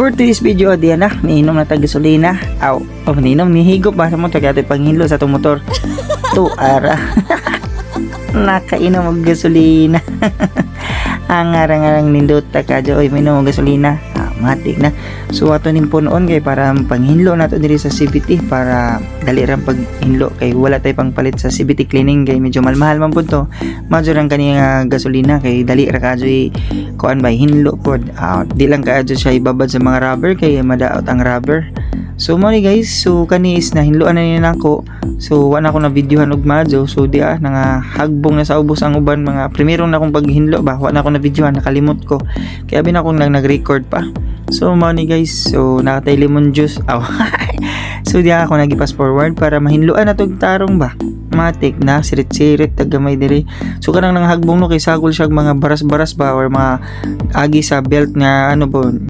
For today's video, diyan na, niinom na gasolina. Niinom, nihigop ba sa motor kaya panghilo sa itong motor. Ara. Nakainom ng gasolina. Ang arang-arang nindot ta ka oy minom og gasolina. Matik na. So ato ning punon kay para panghinlo nato diri sa CBT para dali ra paghinlo kay wala tay pangpalit sa CBT cleaning kay medyo mahal man pud to. Major ang kani gasolina kay dali ra kadyoy kuan ba hinlo pod. Di lang kadyo siya ibabad sa mga rubber kay madaot ang rubber. So mo ni guys, so kani is na hinloan na niya nako. So wala ko na videohan og madyo. So di hagbong na sa ubos ang uban mga primero na akong paghinlo ba. Wala ko na videohan, nakalimot ko. Kaya bin akong nag-record pa. So mo ni guys, so nakatay lemon juice. So di ako nag-fast forward para mahinloan na tog tarong ba. Matik na sirit-sirit tagamay diri. So kanang nang hagbong no kay sagol siya mga baras-baras ba or mga agi sa belt nga ano po